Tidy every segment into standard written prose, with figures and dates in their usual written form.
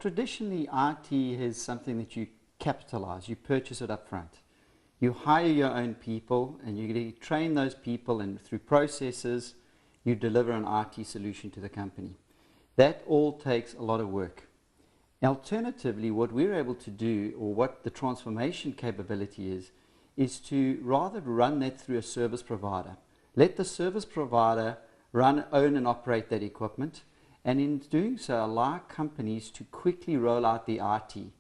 traditionally, IT is something that you capitalize, you purchase it up front. You hire your own people and you train those people, and through processes, you deliver an IT solution to the company. That all takes a lot of work. Alternatively, what we're able to do, or what the transformation capability is to rather run that through a service provider. Let the service provider own and operate that equipment, and in doing so allow companies to quickly roll out the IT,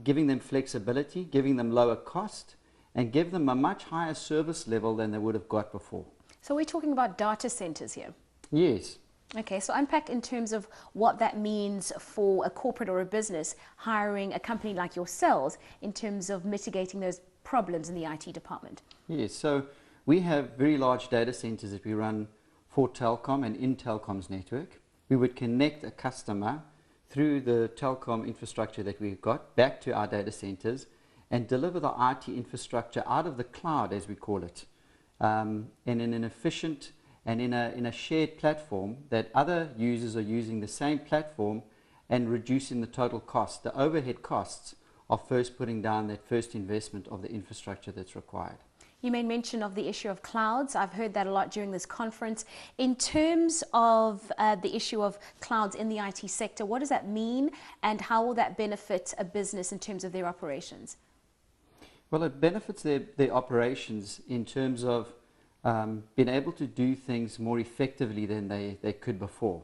giving them flexibility, giving them lower cost, and give them a much higher service level than they would have got before. So we're talking about data centers here? Yes. Okay, so unpack in terms of what that means for a corporate or a business hiring a company like yourselves in terms of mitigating those problems in the IT department. Yes, so we have very large data centers that we run for Telkom and in Telkom's network. We would connect a customer through the Telkom infrastructure that we've got back to our data centers and deliver the IT infrastructure out of the cloud, as we call it, and in an efficient and in a shared platform that other users are using the same platform and reducing the total cost, the overhead costs of first putting down that first investment of the infrastructure that's required. You made mention of the issue of clouds. I've heard that a lot during this conference. In terms of the issue of clouds in the IT sector, what does that mean and how will that benefit a business in terms of their operations? Well, it benefits their operations in terms of being able to do things more effectively than they could before.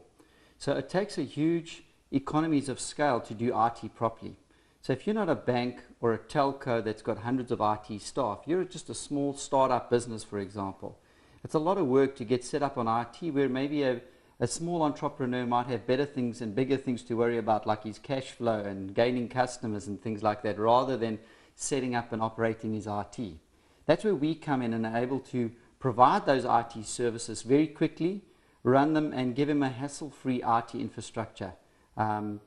So it takes a huge economies of scale to do IT properly. So if you're not a bank or a telco that's got hundreds of IT staff, you're just a small startup business, for example. It's a lot of work to get set up on IT, where maybe a small entrepreneur might have better things and bigger things to worry about, like his cash flow and gaining customers and things like that, rather than setting up and operating his IT. That's where we come in and are able to provide those IT services very quickly, run them, and give him a hassle-free IT infrastructure on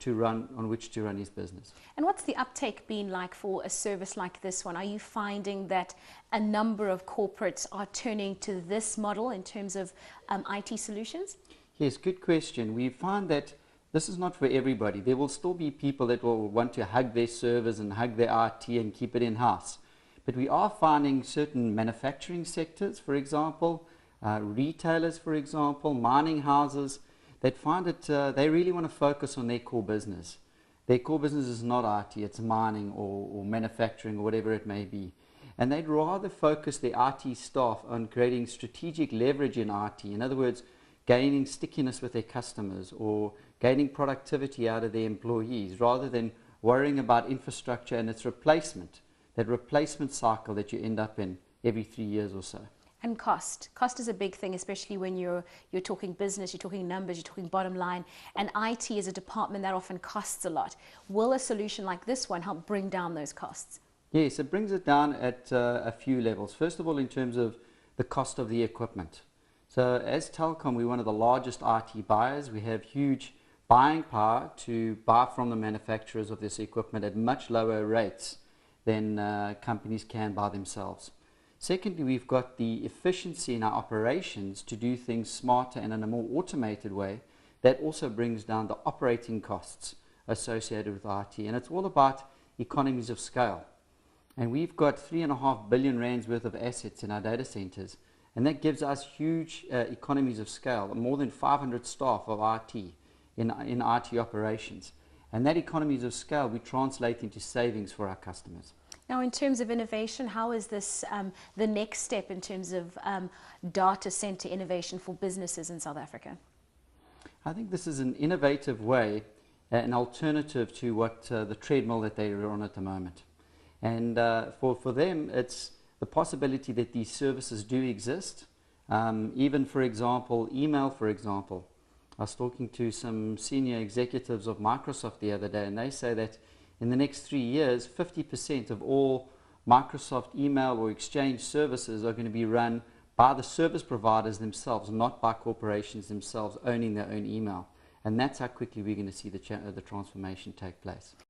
which to run his business. And what's the uptake been like for a service like this one? Are you finding that a number of corporates are turning to this model in terms of IT solutions? Yes, good question. We find that this is not for everybody. There will still be people that will want to hug their servers and hug their IT and keep it in-house. But we are finding certain manufacturing sectors, for example, retailers, for example, mining houses, that find it, they really want to focus on their core business. Their core business is not IT, it's mining or manufacturing or whatever it may be. And they'd rather focus their IT staff on creating strategic leverage in IT. In other words, gaining stickiness with their customers or gaining productivity out of their employees, rather than worrying about infrastructure and its replacement, that replacement cycle that you end up in every 3 years or so. And cost. Cost is a big thing, especially when you're talking business, you're talking numbers, you're talking bottom line. And IT is a department that often costs a lot. Will a solution like this one help bring down those costs? Yes, it brings it down at a few levels. First of all, in terms of the cost of the equipment. So as Telkom, we're one of the largest IT buyers. We have huge buying power to buy from the manufacturers of this equipment at much lower rates than companies can by themselves. Secondly, we've got the efficiency in our operations to do things smarter and in a more automated way that also brings down the operating costs associated with IT. And it's all about economies of scale. And we've got 3.5 billion rands worth of assets in our data centers. And that gives us huge economies of scale, more than 500 staff of IT in IT operations. And that economies of scale we translate into savings for our customers. Now, in terms of innovation, how is this the next step in terms of data center innovation for businesses in South Africa? I think this is an innovative way, an alternative to what the treadmill that they're on at the moment. And for them, it's the possibility that these services do exist. Even, for example, email, for example. I was talking to some senior executives of Microsoft the other day, and they say that in the next 3 years, 50% of all Microsoft email or Exchange services are going to be run by the service providers themselves, not by corporations themselves owning their own email. And that's how quickly we're going to see the transformation take place.